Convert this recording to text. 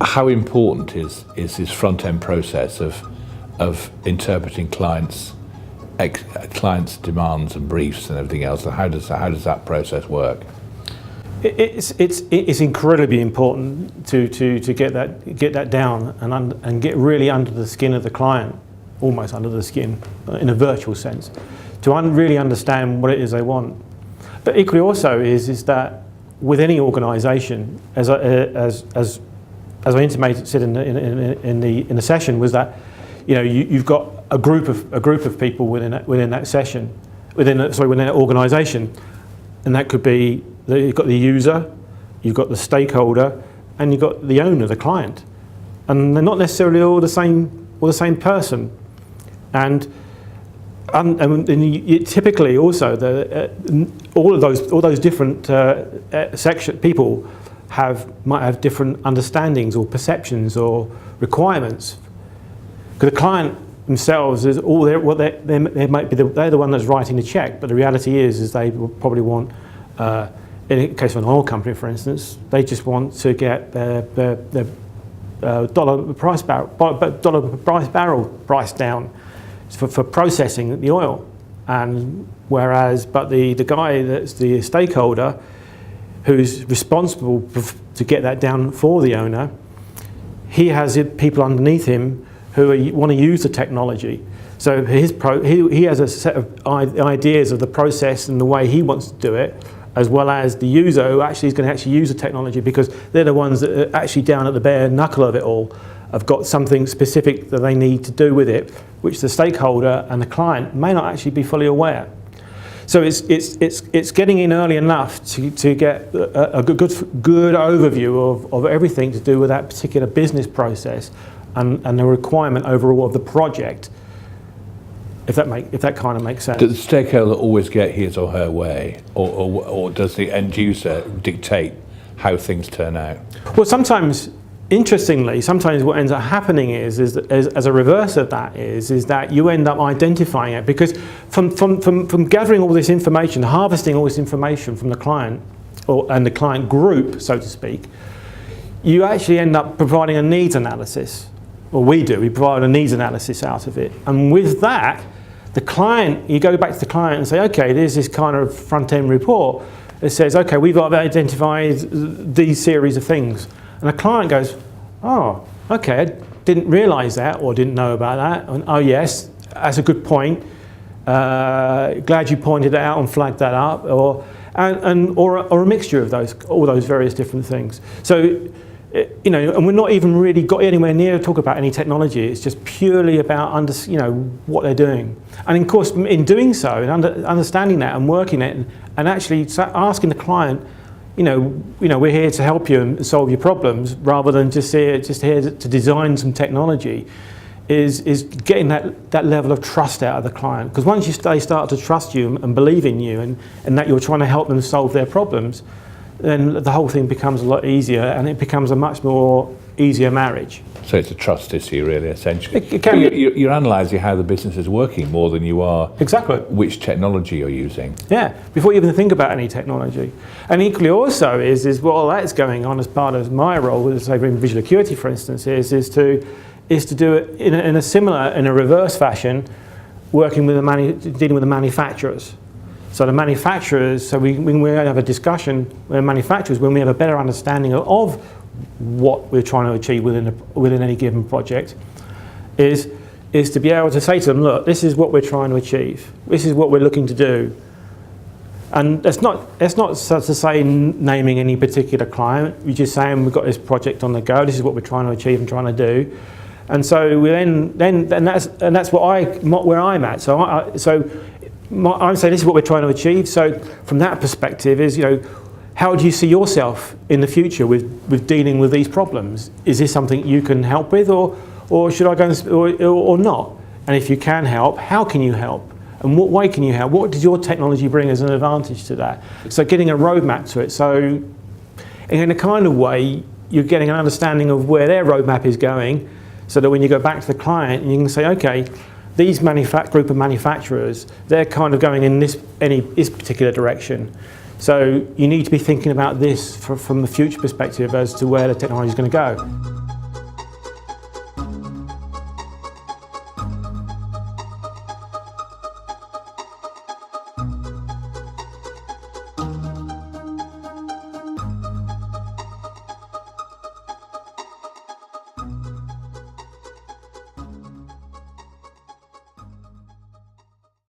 how important is this front-end process of interpreting clients' demands and briefs and everything else? And how does that process work? It's incredibly important to get that down and get really under the skin of the client, almost under the skin in a virtual sense, to really understand what it is they want. But equally also is that with any organisation, as I intimated in the session, was that you've got a group of people within that session, within an organisation, and that could be you've got the user, you've got the stakeholder, and you've got the owner, the client, and they're not necessarily all the same person, and typically also all those different section people might have different understandings or perceptions or requirements. Because the client themselves is they're the one that's writing the check, but the reality is they will probably want, in the case of an oil company, for instance, they just want to get their dollar price barrel price down for processing the oil, and but the guy that's the stakeholder, who's responsible to get that down for the owner, he has people underneath him who want to use the technology. So he has a set of ideas of the process and the way he wants to do it, as well as the user who actually is going to actually use the technology, because they're the ones that are actually down at the bare knuckle of it all, have got something specific that they need to do with it, which the stakeholder and the client may not actually be fully aware. So it's getting in early enough to get a good overview of everything to do with that particular business process and the requirement overall of the project. If that kind of makes sense. Does the stakeholder always get his or her way, or does the end user dictate how things turn out? Well, interestingly, sometimes what ends up happening is that as a reverse of that is that you end up identifying it, because from gathering all this information, harvesting all this information from the client and the client group, so to speak, you actually end up providing a needs analysis. Well, we provide a needs analysis out of it, and with that, you go back to the client and say, okay, there's this kind of front-end report that says, okay, we've identified these series of things. And the client goes, oh, okay, I didn't realise that, or didn't know about that. And, oh yes, that's a good point. Glad you pointed it out and flagged that up, or a mixture of all those various different things. So, and we're not even really got anywhere near to talk about any technology. It's just purely about what they're doing. And of course, in doing so, and understanding that and working it, and actually asking the client, we're here to help you and solve your problems, rather than just here to design some technology, is getting that level of trust out of the client. Because once they start to trust you and believe in you, and that you're trying to help them solve their problems, then the whole thing becomes a lot easier, and it becomes a much more easier marriage. So it's a trust issue, really, essentially. It can be. You're analysing how the business is working more than you are exactly which technology you're using. Yeah, before you even think about any technology. And equally also is well, that's going on as part of my role, as over in Visual Acuity, for instance, is to do it in a reverse fashion, working with dealing with the manufacturers. So the manufacturers, when we have a discussion with manufacturers, when we have a better understanding of what we're trying to achieve within any given project, is to be able to say to them, look, this is what we're trying to achieve. This is what we're looking to do. And that's not such to say naming any particular client. We're just saying we've got this project on the go. This is what we're trying to achieve and trying to do. And so we then that's where I'm at. I'm saying this is what we're trying to achieve. So from that perspective is, how do you see yourself in the future with dealing with these problems? Is this something you can help with, or should I go or not? And if you can help, how can you help? And what way can you help? What does your technology bring as an advantage to that? So getting a roadmap to it. So in a kind of way, you're getting an understanding of where their roadmap is going, so that when you go back to the client, you can say, okay, these group of manufacturers, they're kind of going in this particular direction. So you need to be thinking about this from the future perspective as to where the technology is going to go.